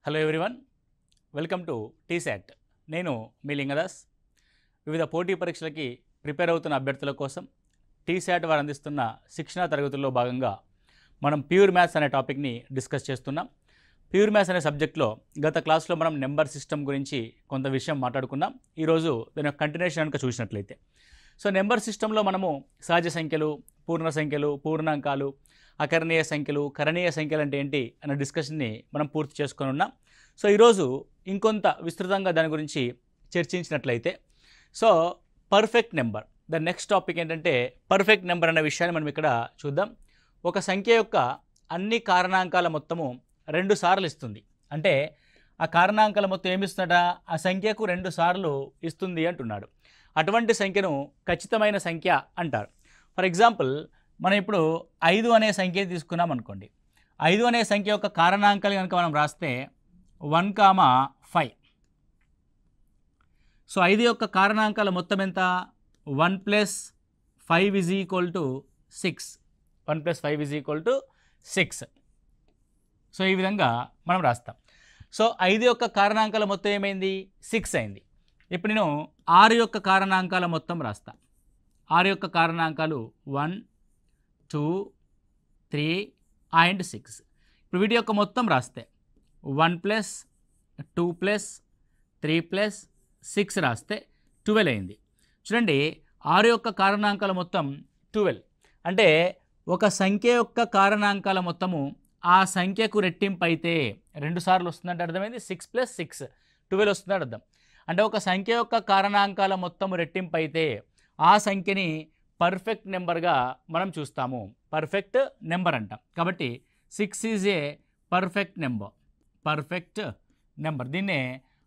Hello everyone, welcome to T-SAT. నేను మీ లింగదాస్. వివిధ పోటీ పరీక్షలకి ప్రిపేర్ అవుతున్న అభ్యర్థుల కోసం టీశాట్ వారు అందిస్తున్న శిక్షణా తరగతుల్లో భాగంగా మనం ప్యూర్ మ్యాథ్స్ అనే టాపిక్ని డిస్కస్ చేస్తున్నాం. ప్యూర్ మ్యాథ్స్ అనే సబ్జెక్ట్లో గత క్లాస్లో మనం నెంబర్ సిస్టమ్ గురించి కొంత విషయం మాట్లాడుకున్నాం. ఈరోజు దాని యొక్క కంటిన్యూషన్ కనుక చూసినట్లయితే, సో నెంబర్ సిస్టంలో మనము సహజ సంఖ్యలు, పూర్ణ సంఖ్యలు, పూర్ణాంకాలు, అకరణీయ సంఖ్యలు, కరణీయ సంఖ్యలు అంటే ఏంటి అనే డిస్కషన్ని మనం పూర్తి చేసుకొని ఉన్నాం. సో ఈరోజు ఇంకొంత విస్తృతంగా దాని గురించి చర్చించినట్లయితే, so perfect number, the next topic ఏంటంటే పర్ఫెక్ట్ నెంబర్ అనే విషయాన్ని మనం ఇక్కడ చూద్దాం. ఒక సంఖ్య యొక్క అన్ని కారణాంకాల మొత్తము 2 సార్లు ఇస్తుంది. అంటే ఆ కారణాంకాల మొత్తం ఏమిస్తుందట, ఆ సంఖ్యకు 2 సార్లు ఇస్తుంది అంటున్నాడు. అటువంటి సంఖ్యను ఖచ్చితమైన సంఖ్య అంటారు. ఫర్ ఎగ్జాంపుల్, మనం ఇప్పుడు 5 అనే సంఖ్య తీసుకున్నాం అనుకోండి. 5 అనే సంఖ్య యొక్క కారణాంకాలు కనుక మనం రాస్తే 1,5. సో 5 యొక్క కారణాంకాల మొత్తం ఎంత? 1 + 5 = 6. 1 + 5 = 6. సో ఈ విధంగా మనం రాస్తాం. సో 5 యొక్క కారణాంకాల మొత్తం ఏమైంది? 6 అయింది. ఇప్పుడు నేను 6 యొక్క కారణాంకాల మొత్తం రాస్తా. 6 యొక్క కారణాంకాలు 1, 2, 3 and 6. ఇప్పుడు వీటి యొక్క మొత్తం రాస్తే 1 + 2 + 3 + 6 రాస్తే 12 అయింది. చూడండి, 6 యొక్క కారణాంకాల మొత్తం 12. అంటే ఒక సంఖ్య యొక్క కారణాంకాల మొత్తము ఆ సంఖ్యకు రెట్టింపు అయితే 2 సార్లు వస్తుందంటే అర్థమైంది. 6 + 6 12 వస్తుందంటే అర్థం. అంటే ఒక సంఖ్య యొక్క కారణాంకాల మొత్తము రెట్టింపు అయితే ఆ సంఖ్యని పర్ఫెక్ట్ నెంబర్గా మనం చూస్తాము. పర్ఫెక్ట్ నెంబర్ అంటాం. కాబట్టి 6 is a perfect number. Perfect number, దీన్నే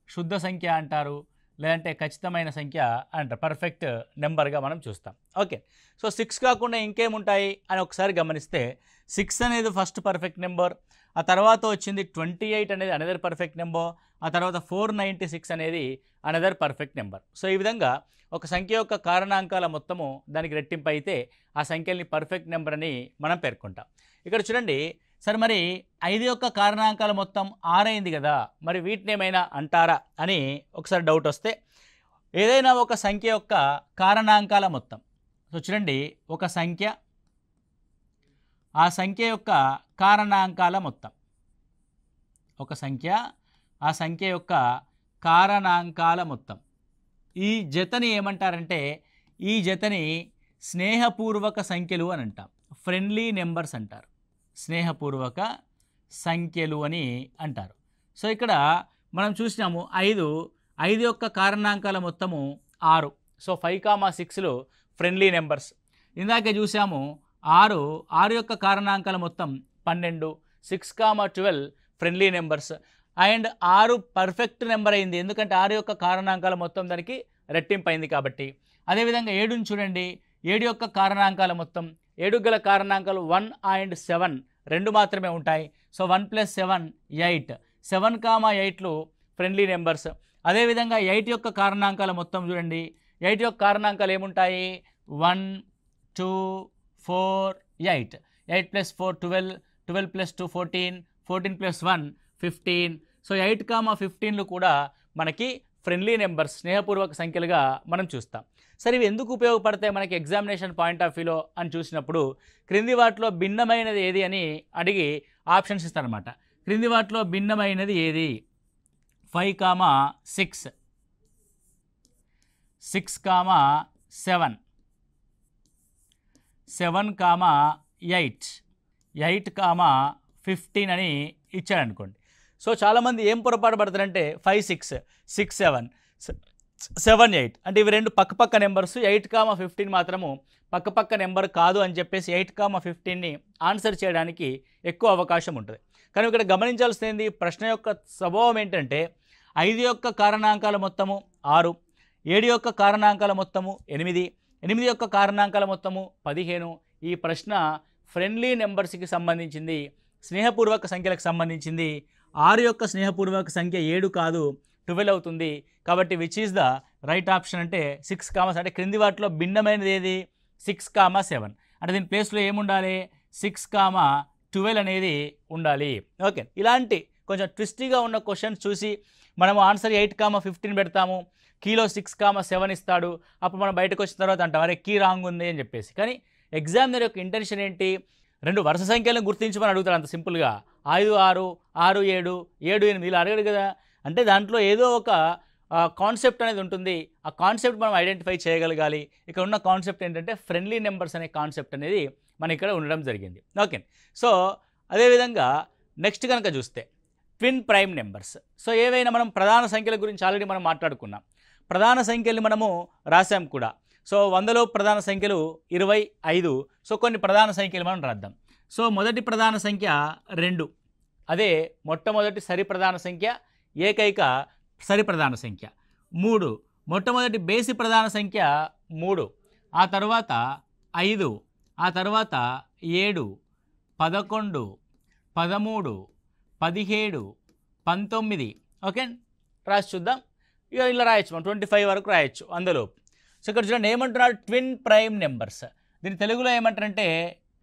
శుద్ధ సంఖ్య అంటారు, లేదంటే ఖచ్చితమైన సంఖ్య అంటారు. పర్ఫెక్ట్ నెంబర్గా మనం చూస్తాం. ఓకే, సో 6 కాకుండా ఇంకేముంటాయి అని ఒకసారి గమనిస్తే, 6 అనేది ఫస్ట్ పర్ఫెక్ట్ నెంబర్, ఆ తర్వాత వచ్చింది 28 అనేది అనదర్ పర్ఫెక్ట్ నెంబర్, ఆ తర్వాత 496 అనేది అనదర్ పర్ఫెక్ట్ నెంబర్. సో ఈ విధంగా ఒక సంఖ్య యొక్క కారణాంకాల మొత్తము దానికి రెట్టింపు అయితే ఆ సంఖ్యల్ని పర్ఫెక్ట్ నెంబర్ అని మనం పేర్కొంటాం. ఇక్కడ చూడండి, సరే మరి 5 యొక్క కారణాంకాల మొత్తం 6 అయింది కదా, మరి వీటిని ఏమైనా అంటారా అని ఒకసారి డౌట్ వస్తే, ఏదైనా ఒక సంఖ్య యొక్క కారణాంకాల మొత్తం, సో చూడండి, ఒక సంఖ్య, ఆ సంఖ్య యొక్క కారణాంకాల మొత్తం, ఒక సంఖ్య, ఆ సంఖ్య యొక్క కారణాంకాల మొత్తం, ఈ జతని ఏమంటారంటే, ఈ జతని స్నేహపూర్వక సంఖ్యలు అని అంటాం. ఫ్రెండ్లీ నెంబర్స్ అంటారు, స్నేహపూర్వక సంఖ్యలు అని అంటారు. సో ఇక్కడ మనం చూసినాము 5 యొక్క కారణాంకాల మొత్తము 6. సో 5,6లు ఫ్రెండ్లీ నెంబర్స్. ఇందాకే చూసాము 6 యొక్క కారణాంకాల మొత్తం 12. 6,12 friendly numbers. And 6 perfect number అయింది, ఎందుకంటే 6 యొక్క కారణాంకాల మొత్తం దానికి రెట్టింపు అయింది కాబట్టి. అదేవిధంగా 7ని చూడండి, 7 యొక్క కారణాంకాల మొత్తం, 7 గల కారణాంకాలు 1 and 7 2 మాత్రమే ఉంటాయి. సో 1 + 7 8. 7,8లు ఫ్రెండ్లీ నెంబర్స్. అదేవిధంగా 8 యొక్క కారణాంకాల మొత్తం చూడండి, 8 యొక్క కారణాంకాలు ఏముంటాయి? 1, 2, 4, 8. 8 + 4 12, 12 + 2 14, 14 + 1 15. సో 8,15లు కూడా మనకి ఫ్రెండ్లీ నెంబర్స్, స్నేహపూర్వక సంఖ్యలుగా మనం చూస్తాం. సరే, ఇవి ఎందుకు ఉపయోగపడతాయి మనకి ఎగ్జామినేషన్ పాయింట్ ఆఫ్ వ్యూలో అని చూసినప్పుడు, క్రింది వాటిలో భిన్నమైనది ఏది అని అడిగి ఆప్షన్స్ ఇస్తారనమాట. క్రింది వాటిలో భిన్నమైనది ఏది? 5,6, 6,7, 7,8, 8,15 అని ఇచ్చాడనుకోండి. సో చాలామంది ఏం పొరపాటు పడతారంటే 5, 6, 6, 7, 7, 8 అంటే ఇవి 2 పక్కపక్క నెంబర్స్, 8,15 మాత్రము పక్కపక్క నెంబర్ కాదు అని చెప్పేసి 8,15ని ఆన్సర్ చేయడానికి ఎక్కువ అవకాశం ఉంటుంది. కానీ ఇక్కడ గమనించాల్సింది, ప్రశ్న యొక్క స్వభావం ఏంటంటే 5 యొక్క కారణాంకాల మొత్తము 6, 7 యొక్క కారణాంకాల మొత్తము 8, 8 యొక్క కారణాంకాల మొత్తము 15. ఈ ప్రశ్న ఫ్రెండ్లీ నెంబర్స్కి సంబంధించింది, స్నేహపూర్వక సంఖ్యలకు సంబంధించింది. 6 యొక్క స్నేహపూర్వక సంఖ్య 7 కాదు, 12 అవుతుంది. కాబట్టి which is the right option అంటే 6, అంటే క్రింది వాటిలో భిన్నమైనది ఏది? 6,7. అంటే దీని ప్లేస్లో ఏముండాలి? 6, 12 అనేది ఉండాలి. ఓకే, ఇలాంటి కొంచెం ట్విస్టీగా ఉన్న క్వశ్చన్స్ చూసి మనము ఆన్సర్ 8,15 పెడతాము, కీలో 6,7 ఇస్తాడు. అప్పుడు మనం బయటకు వచ్చిన తర్వాత అంటాం అరే కీ రాంగ్ ఉంది అని చెప్పేసి. కానీ ఎగ్జామినర్ యొక్క ఇంటెన్షన్ ఏంటి, రెండు వరుస సంఖ్యలను గుర్తించమని అడుగుతాడు అంత సింపుల్గా. 5 6 6 7 7 8 ఇలా అడగడు కదా. అంటే దాంట్లో ఏదో ఒక కాన్సెప్ట్ అనేది ఉంటుంది. ఆ కాన్సెప్ట్ మనం ఐడెంటిఫై చేయగలగాలి. ఇక్కడ ఉన్న కాన్సెప్ట్ ఏంటంటే ఫ్రెండ్లీ నెంబర్స్ అనే కాన్సెప్ట్ అనేది మన ఇక్కడ ఉండడం జరిగింది. ఓకే, సో అదేవిధంగా నెక్స్ట్ కనుక చూస్తే ట్విన్ ప్రైమ్ నెంబర్స్. సో ఏవైనా మనం ప్రధాన సంఖ్యల గురించి ఆల్రెడీ మనం మాట్లాడుకున్నాం. ప్రధాన సంఖ్యలు మనము రాసాం కూడా. సో 100లో ప్రధాన సంఖ్యలు 25. సో కొన్ని ప్రధాన సంఖ్యలు మనం రాద్దాం. సో మొదటి ప్రధాన సంఖ్య 2, అదే మొట్టమొదటి సరి ప్రధాన సంఖ్య, ఏకైక సరి ప్రధాన సంఖ్య. 3 మొట్టమొదటి బేసి ప్రధాన సంఖ్య 3, ఆ తర్వాత 5, ఆ తర్వాత 7, 11, 13, 17, 19. ఓకే, రాసి చూద్దాం. ఇక ఇలా రాయొచ్చు మనం 25 వరకు రాయొచ్చు అందులోపు. సో ఇక్కడ చూడండి ఏమంటున్నారు, ట్విన్ ప్రైమ్ నెంబర్స్. దీన్ని తెలుగులో ఏమంటారంటే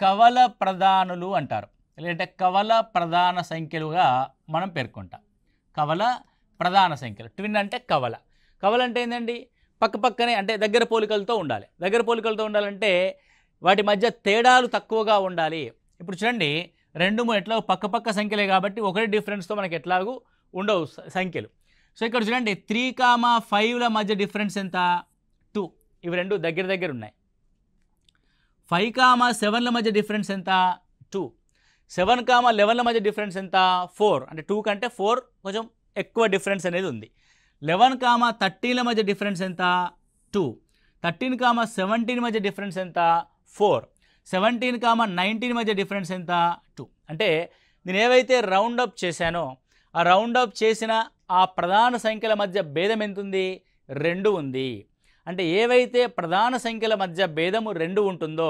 కవల ప్రధానులు అంటారు, లేదంటే కవల ప్రధాన సంఖ్యలుగా మనం పేర్కొంటాం. కవల ప్రధాన సంఖ్యలు. ట్విన్ అంటే కవల. కవల అంటే ఏంటండి, పక్క పక్కనే అంటే దగ్గర పోలికలతో ఉండాలి. దగ్గర పోలికలతో ఉండాలంటే వాటి మధ్య తేడాలు తక్కువగా ఉండాలి. ఇప్పుడు చూడండి 2 3 ఎట్లాగో పక్క పక్క సంఖ్యలే కాబట్టి ఒకటి డిఫరెన్స్తో మనకి ఎట్లాగూ ఉండవు సంఖ్యలు. సో ఇక్కడ చూడండి 3,5ల మధ్య డిఫరెన్స్ ఎంత, 2. ఇవి రెండు దగ్గర దగ్గర ఉన్నాయి. 5,7ల మధ్య డిఫరెన్స్ ఎంత, 2. 7,11ల మధ్య డిఫరెన్స్ ఎంత, 4. అంటే 2 కంటే 4 కొంచెం ఎక్కువ డిఫరెన్స్ అనేది ఉంది. 11,13ల మధ్య డిఫరెన్స్ ఎంత, 2. 13,17 మధ్య డిఫరెన్స్ ఎంత, 4. 17,19 మధ్య డిఫరెన్స్ ఎంత, 2. అంటే నేను ఏవైతే రౌండప్ చేశానో ఆ రౌండప్ చేసిన ఆ ప్రధాన సంఖ్యల మధ్య భేదం ఎంత ఉంది, 2 ఉంది. అంటే ఏవైతే ప్రధాన సంఖ్యల మధ్య భేదము 2 ఉంటుందో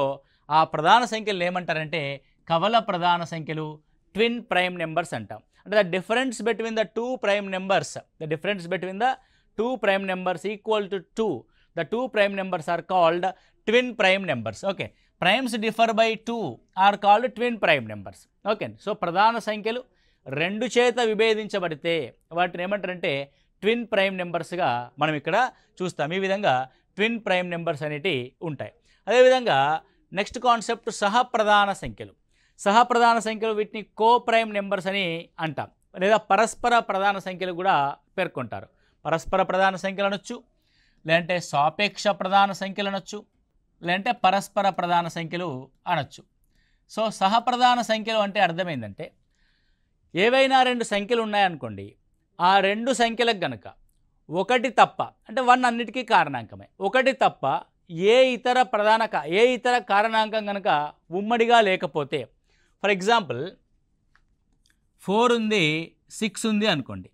ఆ ప్రధాన సంఖ్యలు ఏమంటారంటే కవల ప్రధాన సంఖ్యలు, ట్విన్ ప్రైమ్ నెంబర్స్ అంటాం. అంటే the difference between the two prime numbers, the difference between the two prime numbers equal to 2. The two prime numbers are called twin prime numbers. Okay, primes differ by 2 are called twin prime numbers. Okay, so ప్రధాన సంఖ్యలు 2 చేత విభేదించబడితే వాటిని ఏమంటారంటే twin prime నెంబర్స్గా మనం ఇక్కడ చూస్తాం. ఈ విధంగా ట్విన్ ప్రైమ్ నెంబర్స్ అనేటివి ఉంటాయి. అదేవిధంగా నెక్స్ట్ కాన్సెప్ట్ సహప్రధాన సంఖ్యలు. సహప్రధాన సంఖ్యలు వీటిని కో ప్రైమ్ నెంబర్స్ అని అంటాం, లేదా పరస్పర ప్రధాన సంఖ్యలు కూడా పేర్కొంటారు. పరస్పర ప్రధాన సంఖ్యలు అనొచ్చు, లేదంటే సాపేక్ష ప్రధాన సంఖ్యలు అనొచ్చు, లేదంటే పరస్పర ప్రధాన సంఖ్యలు అనొచ్చు. సో సహప్రధాన సంఖ్యలు అంటే అర్థమైందంటే ఏవైనా 2 సంఖ్యలు ఉన్నాయనుకోండి, ఆ 2 సంఖ్యలకు గనక ఒకటి తప్ప, అంటే 1 అన్నిటికీ కారణాంకమే, ఒకటి తప్ప ఏ ఇతర కారణాంకం కనుక ఉమ్మడిగా లేకపోతే, ఫర్ ఎగ్జాంపుల్ 4 ఉంది 6 ఉంది అనుకోండి.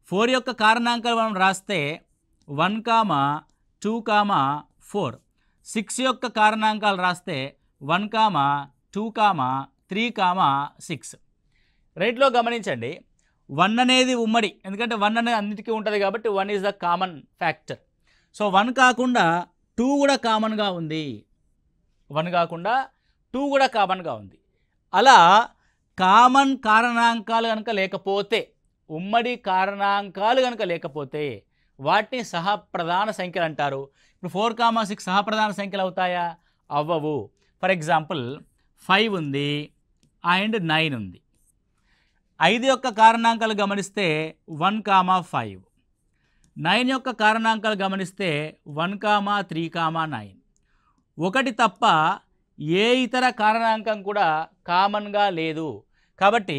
4 యొక్క కారణాంకాలు మనం రాస్తే 1, 2, 4. 6 యొక్క కారణాంకాలు రాస్తే 1, 2, 3, 6. రైట్లో గమనించండి, 1 అనేది ఉమ్మడి, ఎందుకంటే 1 అనేది అన్నిటికీ ఉంటుంది కాబట్టి 1 is the common factor. So 1 కాకుండా 2 కూడా కామన్గా ఉంది. 1 కాకుండా 2 కూడా కామన్గా ఉంది. అలా కామన్ కారణాంకాలు కనుక లేకపోతే, ఉమ్మడి కారణాంకాలు కనుక లేకపోతే వాటిని సహప్రధాన సంఖ్యలు అంటారు. ఇప్పుడు 4, 6 సహప్రధాన సంఖ్యలు అవుతాయా? అవ్వవు. ఫర్ ఎగ్జాంపుల్ 5 ఉంది అండ్ 9 ఉంది. 5 యొక్క కారణాంకాలు గమనిస్తే 1, 5. 9 యొక్క కారణాంకాలు గమనిస్తే 1, 3, 9. ఒకటి తప్ప ఏ ఇతర కారణాంకం కూడా కామన్గా లేదు. కాబట్టి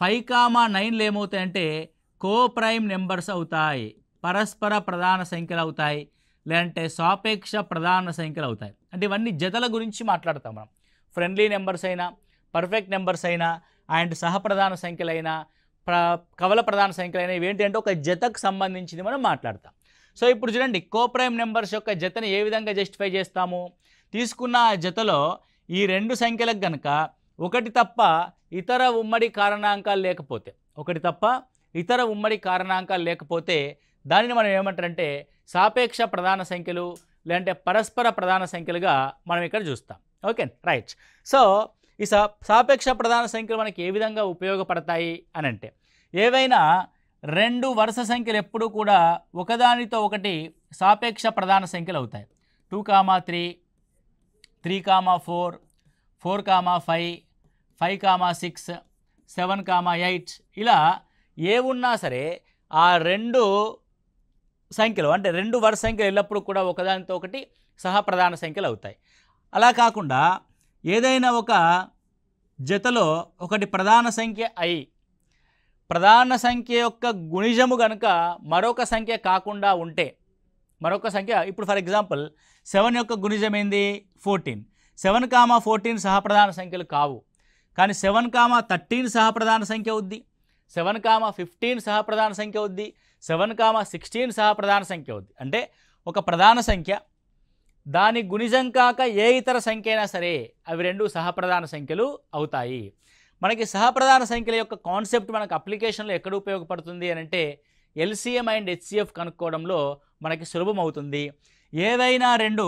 5, 9లు ఏమవుతాయంటే కో ప్రైమ్ నెంబర్స్ అవుతాయి, పరస్పర ప్రధాన సంఖ్యలు అవుతాయి, లేదంటే సాపేక్ష ప్రధాన సంఖ్యలు అవుతాయి. అంటే ఇవన్నీ జతల గురించి మాట్లాడతాం మనం. ఫ్రెండ్లీ నెంబర్స్ అయినా, పర్ఫెక్ట్ నెంబర్స్ అయినా, అండ్ సహప్రధాన సంఖ్యలైనా, కవల ప్రధాన సంఖ్యలైనా ఇవేంటి అంటే ఒక జతకు సంబంధించింది మనం మాట్లాడతాం. సో ఇప్పుడు చూడండి, కో ప్రైమ్ నెంబర్స్ యొక్క జతని ఏ విధంగా జస్టిఫై చేస్తాము? తీసుకున్న జతలో ఈ 2 సంఖ్యలకు గనక ఒకటి తప్ప ఇతర ఉమ్మడి కారణాంకాలు లేకపోతే దానిని మనం ఏమంటారంటే సాపేక్ష ప్రధాన సంఖ్యలు, లేదంటే పరస్పర ప్రధాన సంఖ్యలుగా మనం ఇక్కడ చూస్తాం. Okay, right. సో ఈ సాపేక్ష ప్రధాన సంఖ్యలు మనకి ఏ విధంగా ఉపయోగపడతాయి అని అంటే, ఏవైనా రెండు వరుస సంఖ్యలు ఎప్పుడూ కూడా ఒకదానితో ఒకటి సాపేక్ష ప్రధాన సంఖ్యలు అవుతాయి. 2, 3, 3, 4, 4, 5, 5, 6, 7, 8 ఇలా ఏ ఉన్నా సరే ఆ రెండు సంఖ్యలు అంటే రెండు వరుస సంఖ్యలు ఎల్లప్పుడూ కూడా ఒకదానితో ఒకటి సహప్రధాన సంఖ్యలు అవుతాయి. అలా కాకుండా ఏదైనా ఒక జతలో ఒకటి ప్రధాన సంఖ్య అయి ప్రధాన సంఖ్య యొక్క గుణిజము కనుక మరొక సంఖ్య కాకుండా ఉంటే మరొక సంఖ్య ఇప్పుడు ఫర్ ఎగ్జాంపుల్ 7 యొక్క గుణిజం ఏంది 14. 7, 14 సహప్రధాన సంఖ్యలు కావు. కానీ 7, 13 సహప్రధాన సంఖ్య అవుద్ది. 7, 15 సహప్రధాన సంఖ్య అవుద్ది. 7, 16 సహప్రధాన సంఖ్య అవుద్ది. అంటే ఒక ప్రధాన సంఖ్య దాని గుణిజం కాక ఏ ఇతర సంఖ్య అయినా సరే అవి రెండు సహప్రధాన సంఖ్యలు అవుతాయి. మనకి సహప్రధాన సంఖ్యల యొక్క కాన్సెప్ట్ మనకు అప్లికేషన్లో ఎక్కడ ఉపయోగపడుతుంది అని అంటే ఎల్సిఎం అండ్ హెచ్సిఎఫ్ కనుక్కోవడంలో మనకి సులభం అవుతుంది. ఏవైనా రెండు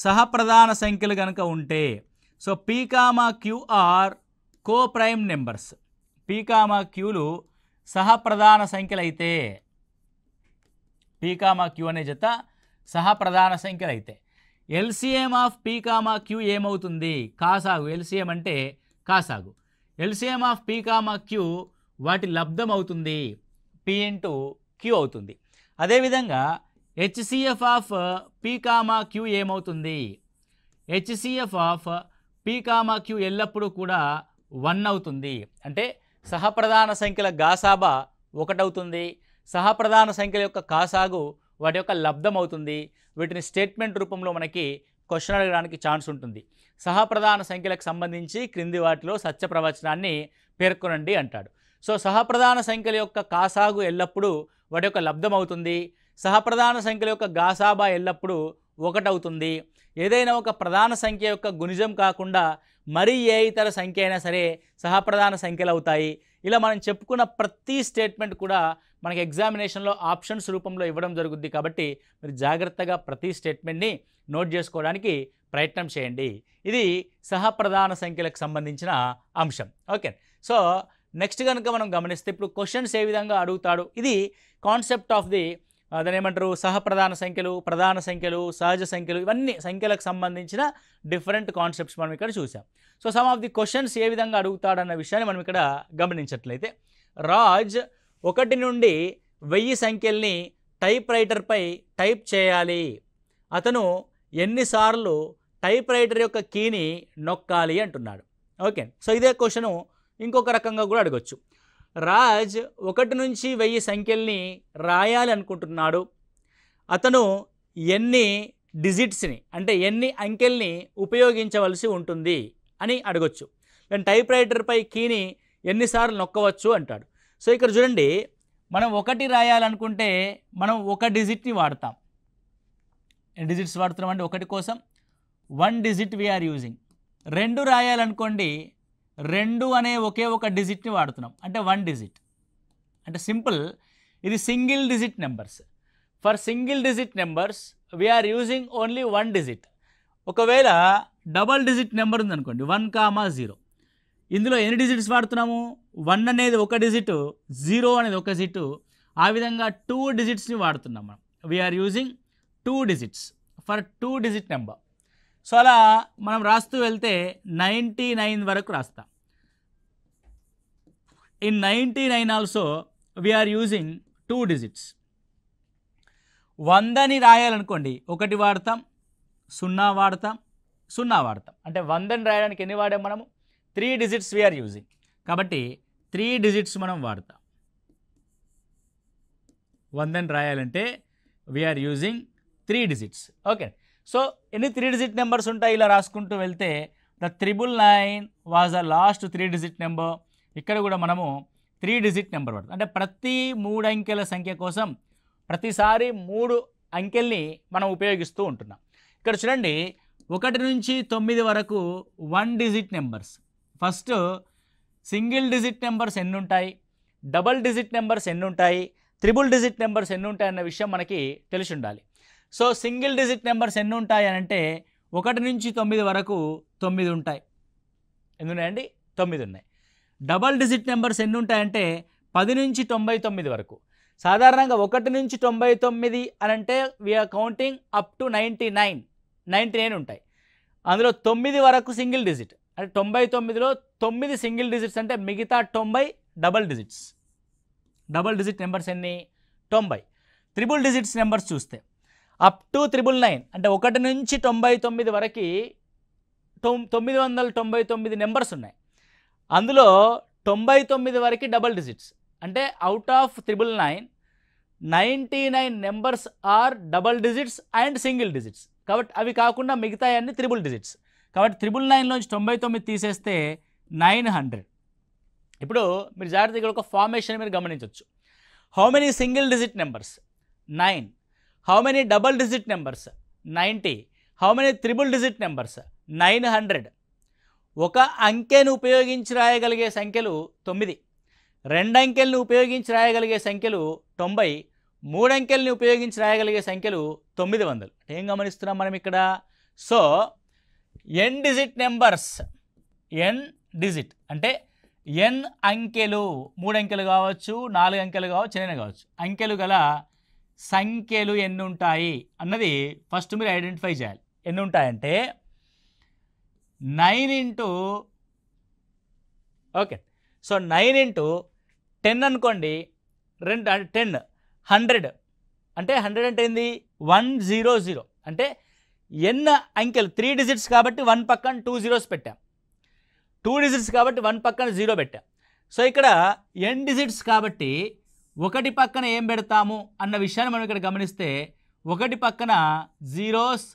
సహప్రధాన సంఖ్యలు కనుక ఉంటే so P comma Q are coprime numbers. P comma క్యూలు సహప్రధాన సంఖ్యలు అయితే పీ కామా క్యూ అనే జత సహప్రధాన సంఖ్యలు అయితే LCM of P comma Q ఏమవుతుంది కాసాగు. ఎల్సిఎం అంటే కాసాగు. LCM of P comma Q వాటి లబ్ధం అవుతుంది పీ ఇంటూ క్యూ అవుతుంది. అదేవిధంగా HCF of P comma Q ఏమవుతుంది HCF of P comma Q ఎల్లప్పుడూ కూడా 1 అవుతుంది. అంటే సహప్రధాన సంఖ్యల గాసాబా 1 అవుతుంది. సహప్రధాన సంఖ్యల యొక్క కాసాగు వాటి యొక్క లబ్ధం అవుతుంది. వీటిని స్టేట్మెంట్ రూపంలో మనకి క్వశ్చన్ అడగడానికి ఛాన్స్ ఉంటుంది. సహప్రధాన సంఖ్యలకు సంబంధించి క్రింది వాటిలో సత్య ప్రవచనాన్ని పేర్కొనండి అంటాడు. సో సహప్రధాన సంఖ్యల యొక్క కాసాగు ఎల్లప్పుడూ వాటి యొక్క లబ్ధం అవుతుంది. సహప్రధాన సంఖ్యల యొక్క గాసాబా ఎల్లప్పుడూ 1 అవుతుంది. ఏదైనా ఒక ప్రధాన సంఖ్య యొక్క గుణిజం కాకుండా మరి ఏ ఇతర సంఖ్య అయినా సరే సహప్రధాన సంఖ్యలు అవుతాయి. ఇలా మనం చెప్పుకున్న ప్రతి స్టేట్మెంట్ కూడా మనకి ఎగ్జామినేషన్లో ఆప్షన్స్ రూపంలో ఇవ్వడం జరుగుద్ది. కాబట్టి మీరు జాగ్రత్తగా ప్రతి స్టేట్మెంట్ని నోట్ చేసుకోవడానికి ప్రయత్నం చేయండి. ఇది సహప్రధాన సంఖ్యలకు సంబంధించిన అంశం. ఓకే. సో నెక్స్ట్ కనుక మనం గమనిస్తే ఇప్పుడు క్వశ్చన్స్ ఏ విధంగా అడుగుతాడు ఇది కాన్సెప్ట్ ఆఫ్ ది దాని ఏమంటారు సహప్రధాన సంఖ్యలు, ప్రధాన సంఖ్యలు, సహజ సంఖ్యలు ఇవన్నీ సంఖ్యలకు సంబంధించిన డిఫరెంట్ కాన్సెప్ట్స్ మనం ఇక్కడ చూసాం. So some of the questions ఏ విధంగా అడుగుతాడన్న విషయాన్ని మనం ఇక్కడ గమనించట్లయితే రాజ్ 1 నుండి 1000 సంఖ్యల్ని టైప్ రైటర్పై టైప్ చేయాలి. అతను ఎన్నిసార్లు టైప్ రైటర్ యొక్క కీని నొక్కాలి అంటున్నాడు. ఓకే. సో ఇదే క్వశ్చను ఇంకొక రకంగా కూడా అడగొచ్చు. రాజ్ 1 నుంచి 1000 సంఖ్యల్ని రాయాలి అనుకుంటున్నాడు. అతను ఎన్ని డిజిట్స్ని అంటే ఎన్ని అంకెల్ని ఉపయోగించవలసి ఉంటుంది అని అడగొచ్చు. నేను టైప్ రైటర్పై కీని ఎన్నిసార్లు నొక్కవచ్చు అంటాడు. సో ఇక్కడ చూడండి మనం 1 రాయాలనుకుంటే మనం 1 డిజిట్ని వాడతాం. ఎన్ని డిజిట్స్ వాడుతున్నాం అంటే 1 కోసం 1 డిజిట్ వీఆర్ యూజింగ్. 2 రాయాలనుకోండి 2 అనే ఒకే ఒక డిజిట్ని వాడుతున్నాం అంటే 1 డిజిట్. అంటే సింపుల్ ఇది single digit numbers. For single digit numbers we are using only 1 digit. ఒకవేళ డబల్ డిజిట్ నెంబర్ ఉందనుకోండి 1, 0 ఇందులో ఎన్ని డిజిట్స్ వాడుతున్నాము 1 అనేది ఒక డిజిట్, 0 అనేది ఒక డిజిట్. ఆ విధంగా 2 డిజిట్స్ని వాడుతున్నాం మనం. We're using 2 digits for 2 digit number. So అలా మనం రాస్తూ వెళ్తే 99 వరకు రాస్తాం. In 99 also we're using 2 digits. 100ని రాయాలనుకోండి 1 వాడతాం, 0 వాడతాం, 0 వాడతాం. అంటే 100ని రాయడానికి ఎన్ని వాడాం మనము 3 డిజిట్స్ వీఆర్ యూజింగ్. కాబట్టి 3 డిజిట్స్ మనం వాడతాం. 100ని రాయాలంటే we are using 3 digits. Okay. So ఎన్ని 3 డిజిట్ నెంబర్స్ ఉంటాయి ఇలా రాసుకుంటూ వెళ్తే the 999 was the last 3 digit number. ఇక్కడ కూడా మనము 3 డిజిట్ నెంబర్ వాడతాం. అంటే ప్రతి 3 అంకెల సంఖ్య కోసం ప్రతిసారి 3 అంకెల్ని మనం ఉపయోగిస్తూ ఉంటున్నాం. ఇక్కడ చూడండి 1 నుంచి 9 వరకు 1 digit numbers. First single digit numbers ఎన్ని ఉంటాయి, డబల్ డిజిట్ నెంబర్స్ ఎన్ని ఉంటాయి, త్రిబుల్ డిజిట్ నెంబర్స్ ఎన్ని ఉంటాయి అన్న విషయం మనకి తెలిసి ఉండాలి. సో సింగిల్ డిజిట్ నెంబర్స్ ఎన్ని ఉంటాయి అని అంటే 1 నుంచి 9 వరకు 9 ఉంటాయి. ఎన్ని ఉన్నాయండి 9 ఉన్నాయి. డబల్ డిజిట్ నెంబర్స్ ఎన్ని ఉంటాయంటే 10 నుంచి 99 వరకు. సాధారణంగా 1 నుంచి 99 అని అంటే వీఆర్ కౌంటింగ్ అప్ టు 99 ఉంటాయి. అందులో 9 వరకు సింగిల్ డిజిట్, అంటే 99లో 9 సింగిల్ డిజిట్స్, అంటే మిగతా 90 డబల్ డిజిట్ నెంబర్స్ ఎన్ని? 90. త్రిబుల్ డిజిట్స్ నెంబర్స్ చూస్తే అప్ టు 999, అంటే 1 నుంచి 99 వరకు 999 నెంబర్స్ ఉన్నాయి. అందులో 99 వరకు డబల్ డిజిట్స్, అంటే out of 999 99 numbers are double digits and single digits. కాబట్టి అవి కాకుండా మిగతా అన్ని త్రిబుల్ డిజిట్స్. కాబట్టి 999లోంచి 99 తీసేస్తే 900. ఇప్పుడు మీరు జాగ్రత్తగా ఇక్కడ ఒక ఫార్మేషన్ మీరు గమనించవచ్చు. How many single digit numbers? 9. How many double digit numbers? 90. How many triple digit numbers? 900. ఒక అంకెను ఉపయోగించి రాయగలిగే సంఖ్యలు 9, 2 అంకెలను ఉపయోగించి రాయగలిగే సంఖ్యలు 90, 3 అంకెల్ని ఉపయోగించి రాయగలిగే సంఖ్యలు 900. ఏం గమనిస్తున్నాం మనం ఇక్కడ? సో ఎన్ డిజిట్ నెంబర్స్, ఎన్ డిజిట్ అంటే ఎన్ అంకెలు, 3 అంకెలు కావచ్చు, 4 అంకెలు కావచ్చు, చిన్న కావచ్చు, అంకెలు గల సంఖ్యలు ఎన్ని ఉంటాయి అన్నది ఫస్ట్ మీరు ఐడెంటిఫై చేయాలి. ఎన్ని ఉంటాయంటే 9 ఇంటూ, ఓకే, సో 9 ఇంటూ 10 అనుకోండి, 10 100, అంటే 100 అంటే ఏంది? 100, అంటే ఎన్ అంకెలు 3 డిజిట్స్ కాబట్టి 1 పక్కన 2 zeros పెట్టాం, 2 డిజిట్స్ కాబట్టి 1 పక్కన 0 పెట్టాం. సో ఇక్కడ ఎన్ డిజిట్స్ కాబట్టి 1 పక్కన ఏం పెడతాము అన్న విషయాన్ని మనం ఇక్కడ గమనిస్తే 1 పక్కన జీరోస్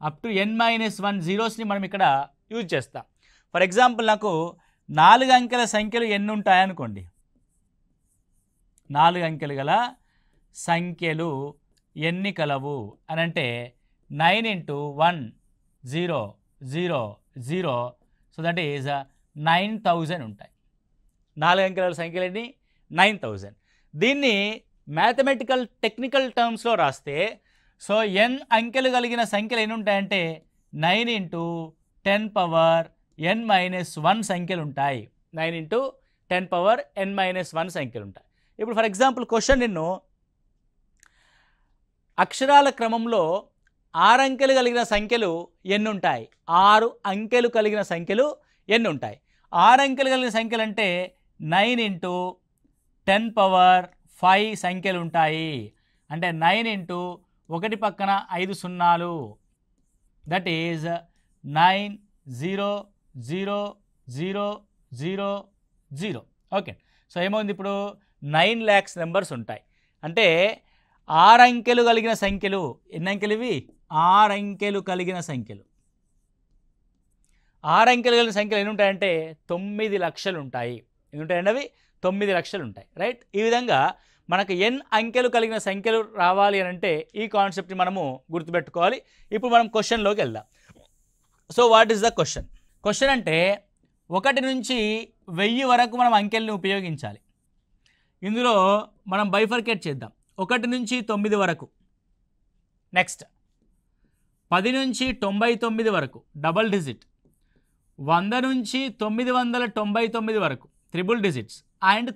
అప్ టు n-1 జీరోస్ని మనం ఇక్కడ యూజ్ చేస్తాం. ఫర్ ఎగ్జాంపుల్ నాకు 4 అంకెల సంఖ్యలు ఎన్ని ఉంటాయనుకోండి, 4 అంకెలు గల సంఖ్యలు ఎన్ని కలవు అని అంటే 9 ఇంటూ 1 0 0 0, సో దట్ ఈజ్ 9000 ఉంటాయి. 4 అంకెల సంఖ్యలు ఎన్ని? 9000. దీన్ని మ్యాథమెటికల్ టెక్నికల్ టర్మ్స్లో రాస్తే, సో ఎన్ అంకెలు కలిగిన సంఖ్యలు ఎన్ని ఉంటాయంటే 9 ఇంటూ 10 పవర్ n-1 సంఖ్యలు ఉంటాయి. 9 ఇంటూ 10 పవర్ n-1 సంఖ్యలు ఉంటాయి. ఇప్పుడు ఫర్ ఎగ్జాంపుల్ క్వశ్చన్ నిన్ను అక్షరాల క్రమంలో 6 అంకెలు కలిగిన సంఖ్యలు ఎన్ని ఉంటాయి, 6 అంకెలు కలిగిన సంఖ్యలు ఎన్ని ఉంటాయి? 6 అంకెలు కలిగిన సంఖ్యలు అంటే 9 ఇంటూ 10 పవర్ 5 సంఖ్యలు ఉంటాయి. అంటే 9 ఇంటూ 1 పక్కన 5 సున్నాలు, దట్ ఈజ్ 9 0 0 0 0 0. ఓకే, సో ఏమవుతుంది ఇప్పుడు 9 lakhs నెంబర్స్ ఉంటాయి. అంటే 6 అంకెలు కలిగిన సంఖ్యలు ఎన్ని అంకెలు ఇవి? 6 అంకెలు కలిగిన సంఖ్యలు. 6 అంకెలు కలిగిన సంఖ్యలు ఎన్ని ఉంటాయంటే 9 లక్షలు ఉంటాయి. ఎన్ని ఉంటాయండి అవి? 9 లక్షలు ఉంటాయి. రైట్, ఈ విధంగా మనకు ఎన్ అంకెలు కలిగిన సంఖ్యలు రావాలి అని అంటే ఈ కాన్సెప్ట్ని మనము గుర్తుపెట్టుకోవాలి. ఇప్పుడు మనం క్వశ్చన్లోకి వెళ్దాం. So what is the question? Question అంటే 1 నుంచి 1000 వరకు మనం అంకెల్ని ఉపయోగించాలి. ఇందులో మనం బైఫర్కేట్ చేద్దాం. 1 నుంచి 9 వరకు, నెక్స్ట్ 10 నుంచి 99 వరకు డబల్ డిజిట్, 100 నుంచి 999 వరకు త్రిబుల్ డిజిట్స్ అండ్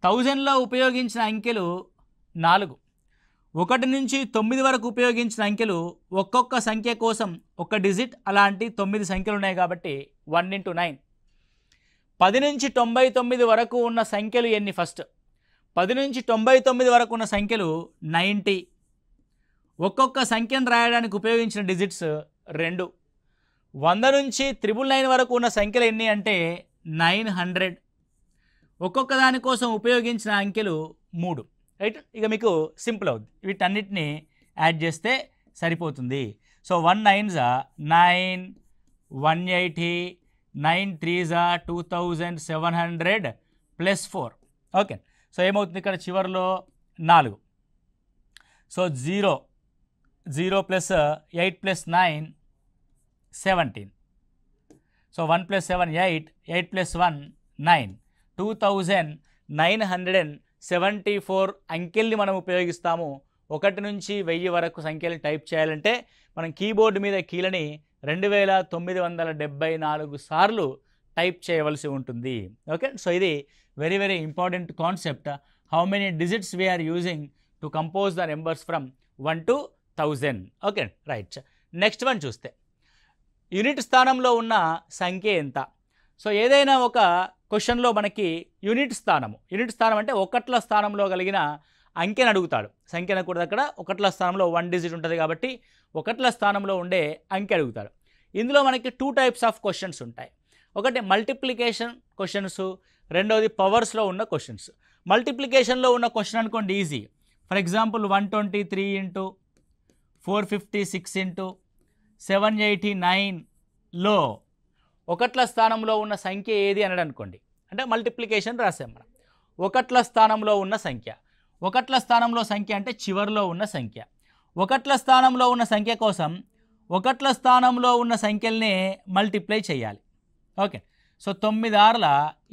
1000లో ఉపయోగించిన అంకెలు 4. 1 నుంచి 9 వరకు ఉపయోగించిన అంకెలు ఒక్కొక్క సంఖ్య కోసం 1 డిజిట్, అలాంటి 9 సంఖ్యలు ఉన్నాయి కాబట్టి 1 ఇంటూ 9. 10 నుంచి 99 వరకు ఉన్న సంఖ్యలు ఎన్ని? ఫస్ట్ 10 నుంచి 99 వరకు ఉన్న సంఖ్యలు 90. ఒక్కొక్క సంఖ్యను రాయడానికి ఉపయోగించిన డిజిట్స్ 2. 100 నుంచి 999 వరకు ఉన్న సంఖ్యలు ఎన్ని అంటే 900. ఒక్కొక్క దానికోసం ఉపయోగించిన అంకెలు 3. రైట్, ఇక మీకు సింపుల్ అవుతుంది. వీటన్నిటిని యాడ్ చేస్తే సరిపోతుంది. So 1 9s 9, 180, 9 3s 2700 plus 4. Okay, so ఏమవుతుంది ఇక్కడ చివరిలో 4. So 0 plus 8 plus 9 17. So 1 plus 7 8, 8 plus 1 9, 2974 అంకెల్ని మనం ఉపయోగిస్తాము. 1 నుంచి 1000 వరకు సంఖ్యలు టైప్ చేయాలంటే మనం కీబోర్డు మీద కీలని 2974 సార్లు టైప్ చేయవలసి ఉంటుంది. ఓకే, సో ఇది very very important concept. How many digits we are using to compose the numbers from 1 to 1000. Okay, right. Next one చూస్తే యూనిట్ స్థానంలో ఉన్న సంఖ్య ఎంత? సో ఏదైనా ఒక క్వశ్చన్లో మనకి యూనిట్ స్థానం అంటే ఒకట్ల స్థానంలో కలిగిన అంకెను అడుగుతాడు. సంఖ్య అనకూడదు అక్కడ, ఒకట్ల స్థానంలో 1 డిజిట్ ఉంటుంది కాబట్టి ఒకట్ల స్థానంలో ఉండే అంకె అడుగుతాడు. ఇందులో మనకి 2 టైప్స్ ఆఫ్ క్వశ్చన్స్ ఉంటాయి. ఒకటి మల్టిప్లికేషన్ క్వశ్చన్స్, రెండవది పవర్స్లో ఉన్న క్వశ్చన్స్. మల్టిప్లికేషన్లో ఉన్న క్వశ్చన్ అనుకోండి easy. For example 123 into 456 into 789లో ఒకట్ల స్థానంలో ఉన్న సంఖ్య ఏది అని అనుకోండి. అంటే మల్టిప్లికేషన్ రాసాం మనం. ఒకట్ల స్థానంలో ఉన్న సంఖ్య, ఒకట్ల స్థానంలో సంఖ్య అంటే చివరిలో ఉన్న సంఖ్య. ఒకట్ల స్థానంలో ఉన్న సంఖ్య కోసం ఒకట్ల స్థానంలో ఉన్న సంఖ్యల్ని మల్టిప్లై చేయాలి. Okay, so 9 6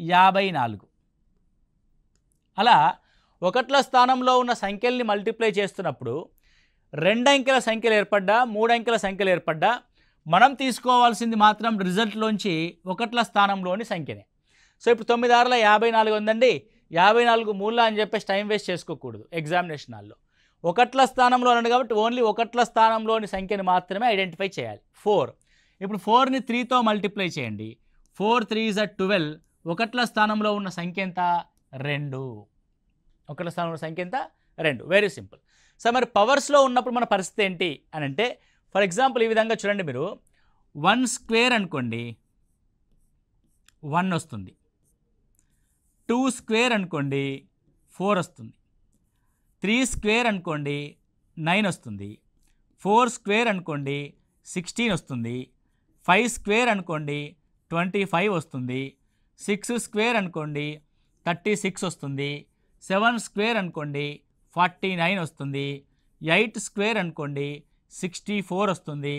54. అలా ఒకట్ల స్థానంలో ఉన్న సంఖ్యల్ని మల్టిప్లై చేస్తున్నప్పుడు 2 అంకెల సంఖ్యలు ఏర్పడ్డా 3 అంకెల సంఖ్యలు ఏర్పడ్డా మనం తీసుకోవాల్సింది మాత్రం రిజల్ట్లోంచి ఒకట్ల స్థానంలోని సంఖ్యనే. సో ఇప్పుడు 9 6 54 ఉందండి, 54 మూల అని చెప్పేసి టైం వేస్ట్ చేసుకోకూడదు ఎగ్జామినేషన్ హాల్లో. ఒకట్ల స్థానంలో ఉన్నాడు కాబట్టి ఓన్లీ ఒకట్ల స్థానంలోని సంఖ్యను మాత్రమే ఐడెంటిఫై చేయాలి. 4. ఇప్పుడు 4ని 3తో మల్టిప్లై చేయండి. 4 3 = 12. ఒకట్ల స్థానంలో ఉన్న సంఖ్య ఎంత? 2. ఒకట్ల స్థానంలో ఉన్న సంఖ్య ఎంత? 2. Very simple. సో మరి పవర్స్లో ఉన్నప్పుడు మన పరిస్థితి ఏంటి అని అంటే, ఫర్ ఎగ్జాంపుల్ ఈ విధంగా చూడండి, మీరు 1 స్క్వేర్ అనుకోండి 1 వస్తుంది, 2 స్క్వేర్ అనుకోండి 4 వస్తుంది, 3 స్క్వేర్ అనుకోండి 9 వస్తుంది, 4 స్క్వేర్ అనుకోండి 16 వస్తుంది, 5 స్క్వేర్ అనుకోండి 25 వస్తుంది, 6 స్క్వేర్ అనుకోండి 36 వస్తుంది, 7 స్క్వేర్ అనుకోండి 49 వస్తుంది, 8 స్క్వేర్ అనుకోండి 64 వస్తుంది,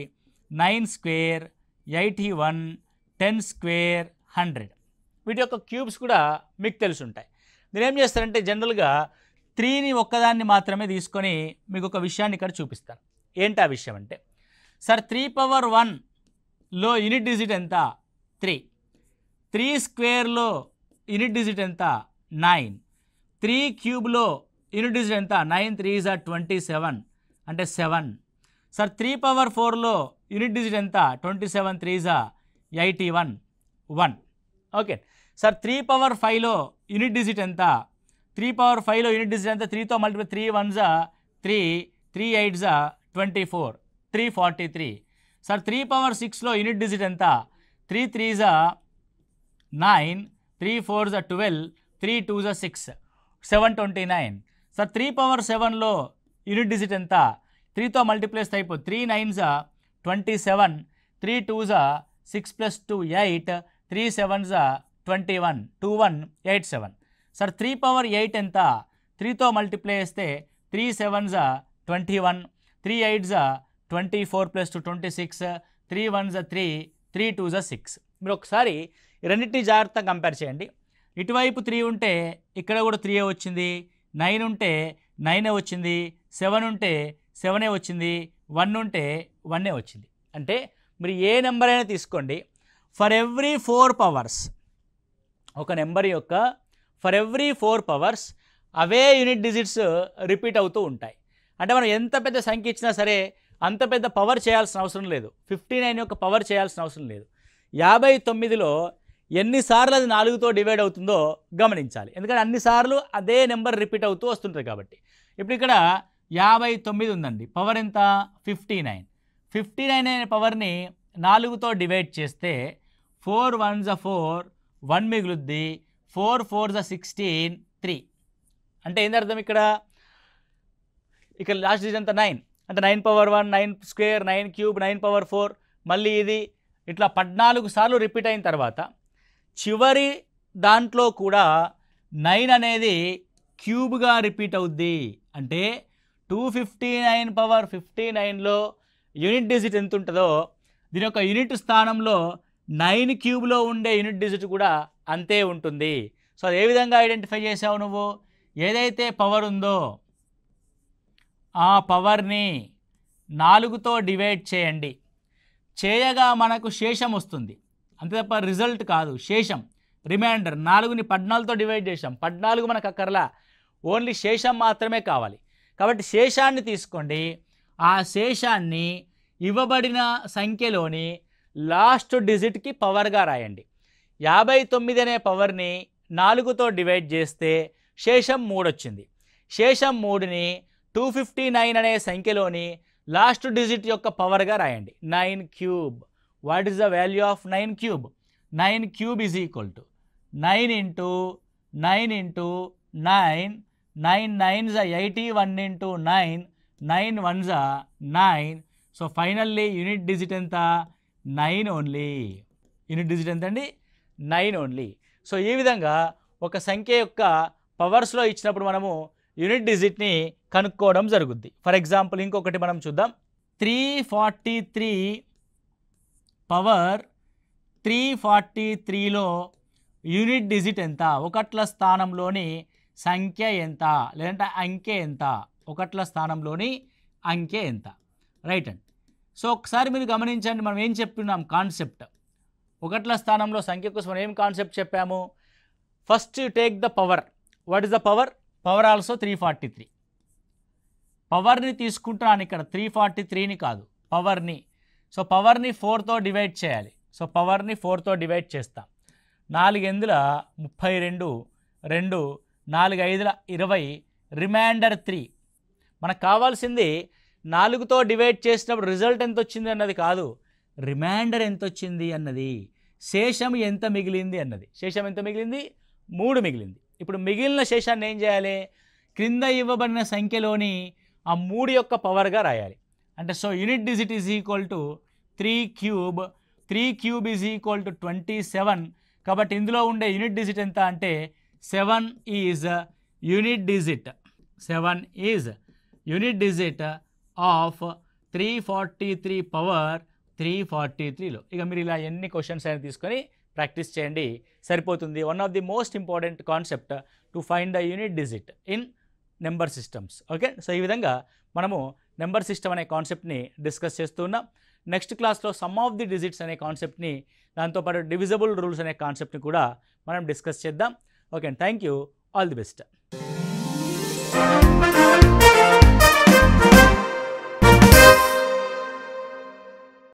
9 స్క్వేర్ 81, 10 స్క్వేర్ 100. వీటి యొక్క క్యూబ్స్ కూడా మీకు తెలిసి ఉంటాయి. మీరు ఏం చేస్తారంటే జనరల్గా 3ని ఒక్కదాన్ని మాత్రమే తీసుకొని మీకు ఒక విషయాన్ని ఇక్కడ చూపిస్తాను. ఏంటి ఆ విషయం అంటే, సార్ 3^1లో యూనిట్ డిజిట్ ఎంత? 3. 3 స్క్వేర్లో యూనిట్ డిజిట్ ఎంత? 9. 3 క్యూబ్లో యూనిట్ డిజిట్ ఎంత? 9 3 = 27 అంటే 7. సార్ 3^4లో యూనిట్ డిజిట్ ఎంత? 27 3 = 81 1. ఓకే సార్ 3^5లో యూనిట్ డిజిట్ ఎంత? 3^5లో యూనిట్ డిజిట్ ఎంత? 3తో మల్టిప్లై 3 1 = 3, 3 8 = 24 343. సార్ 3^6లో యూనిట్ డిజిట్ ఎంత? 3 3 = 9, 3 4 = 12, 3 2 = 6 729. సార్ 3^7లో యూనిట్ డిజిట్ ఎంత? 3తో మల్టిప్లై అయిపోతుంది. 3 9 = 27, 3 2 = 6 + 2 8, 3 7 = 21 2187. సార్ 3^8 ఎంత? 3తో మల్టిప్లై చేస్తే 3 7 = 21, 3 8 = 24 + 2 26, 3 1 = 3, 3 2 = 6. మీరు ఒకసారి రెండింటినీ జాగ్రత్తగా కంపేర్ చేయండి. ఇటువైపు 3 ఉంటే ఇక్కడ కూడా 3 వచ్చింది, 9 ఉంటే 9 వచ్చింది, 7 ఉంటే 7 వచ్చింది, 1 ఉంటే 1 వచ్చింది. అంటే మీరు ఏ నెంబర్ అయినా తీసుకోండి, ఫర్ ఎవ్రీ 4 పవర్స్ ఒక నెంబర్ యొక్క for every 4 powers away unit digits repeat అవుతూ ఉంటాయి. అంటే మనం ఎంత పెద్ద సంఖ్య ఇచ్చినా సరే అంత పెద్ద పవర్ చేయాల్సిన అవసరం లేదు. 59 యొక్క పవర్ చేయాల్సిన అవసరం లేదు. 59లో ఎన్నిసార్లు అది 4తో డివైడ్ అవుతుందో గమనించాలి. ఎందుకంటే అన్నిసార్లు అదే నెంబర్ రిపీట్ అవుతూ వస్తుంటుంది కాబట్టి. ఇప్పుడు ఇక్కడ 59 ఉందండి, పవర్ ఎంత? 59. 59 అనే పవర్ని 4తో డివైడ్ చేస్తే 4 1 = 4, 1 మిగులుద్ది, 4 4 = 16 3. అంటే ఏంది అర్థం ఇక్కడ? ఇక్కడ లాస్ట్ డిజిట్ ఎంత? 9. అంటే 9^1 9 స్క్వేర్ 9 క్యూబ్ 9^4 మళ్ళీ ఇది ఇట్లా 14 సార్లు రిపీట్ అయిన తర్వాత చివరి దాంట్లో కూడా 9 అనేది క్యూబ్గా రిపీట్ అవుద్ది. అంటే 259/59లో యూనిట్ డిజిట్ ఎంత ఉంటుందో దీని యొక్క యూనిట్ స్థానంలో 9 క్యూబ్లో ఉండే యూనిట్ డిజిట్ కూడా అంతే ఉంటుంది. సో అది ఏ విధంగా ఐడెంటిఫై చేసావు నువ్వు? ఏదైతే పవర్ ఉందో ఆ పవర్ని 4తో డివైడ్ చేయండి, చేయగా మనకు శేషం వస్తుంది. అంతే తప్ప రిజల్ట్ కాదు. శేషం రిమైండర్ 4ని 14తో డివైడ్ చేసాం. 14 మనకు అక్కర్లా, ఓన్లీ శేషం మాత్రమే కావాలి. కాబట్టి శేషాన్ని తీసుకోండి. ఆ శేషాన్ని ఇవ్వబడిన సంఖ్యలోని లాస్ట్ డిజిట్కి పవర్గా రాయండి. 59 అనే పవర్ని 4తో డివైడ్ చేస్తే శేషం 3 వచ్చింది. శేషం 3ని 259 అనే సంఖ్యలోని లాస్ట్ డిజిట్ యొక్క పవర్గా రాయండి. 9 cube. What is the value of 9 cube? 9 cube is equal to 9 into 9 into 9, 9 9s 81 into 9, 9 1s 9. So finally unit digit ఎంత? 9 ఓన్లీ. యూనిట్ డిజిట్ ఎంత అండి? 9 ఓన్లీ. సో ఈ విధంగా ఒక సంఖ్య యొక్క పవర్స్లో ఇచ్చినప్పుడు మనము యూనిట్ డిజిట్ని కనుక్కోవడం జరుగుద్ది. ఫర్ ఎగ్జాంపుల్ ఇంకొకటి మనం చూద్దాం. 343 పవర్ 343లో యూనిట్ డిజిట్ ఎంత? ఒకట్ల స్థానంలోని సంఖ్య ఎంత, లేదంటే అంకె ఎంత? ఒకట్ల స్థానంలోని అంకె ఎంత? రైట్ అండి. సో ఒకసారి మీరు గమనించండి, మనం ఏం చెప్తున్నాం కాన్సెప్ట్. ఒకట్ల స్థానంలో సంఖ్య కోసం మనం ఏం కాన్సెప్ట్ చెప్పాము? First you take the power. What is the power? Power also 343. పవర్ని తీసుకుంటున్నాను ఇక్కడ, 343ని కాదు, పవర్ని. సో పవర్ని 4తో డివైడ్ చేయాలి. సో పవర్ని 4తో డివైడ్ చేస్తాం. 4 8 32, 2 4 5 20, రిమైండర్ 3. మనకు కావాల్సింది 4తో డివైడ్ చేసినప్పుడు రిజల్ట్ ఎంత వచ్చింది అన్నది కాదు, రిమైండర్ ఎంత వచ్చింది అన్నది, శేషం ఎంత మిగిలింది అన్నది. శేషం ఎంత మిగిలింది? 3 మిగిలింది. ఇప్పుడు మిగిలిన శేషాన్ని ఏం చేయాలి? క్రింద ఇవ్వబడిన సంఖ్యలోని ఆ 3 యొక్క పవర్గా రాయాలి. అంటే so unit digit is equal to 3 cube. 3 cube is equal to 27. కాబట్టి ఇందులో ఉండే యూనిట్ డిజిట్ ఎంత అంటే 7 is unit digit. 7 is unit digit of 343 power 343లో. ఇక మీరు ఇలా ఎన్ని క్వశ్చన్స్ అయినా తీసుకొని ప్రాక్టీస్ చేయండి, సరిపోతుంది. One of the most important concept to find the unit digit in number systems. Okay, so ఈ విధంగా మనము నెంబర్ సిస్టమ్ అనే కాన్సెప్ట్ని డిస్కస్ చేస్తూ ఉన్నాం. నెక్స్ట్ క్లాస్లో సమ్ ఆఫ్ ది డిజిట్స్ అనే కాన్సెప్ట్ని, దాంతోపాటు డివిజబుల్ రూల్స్ అనే కాన్సెప్ట్ని కూడా మనం డిస్కస్ చేద్దాం. Okay, thank you. All the best.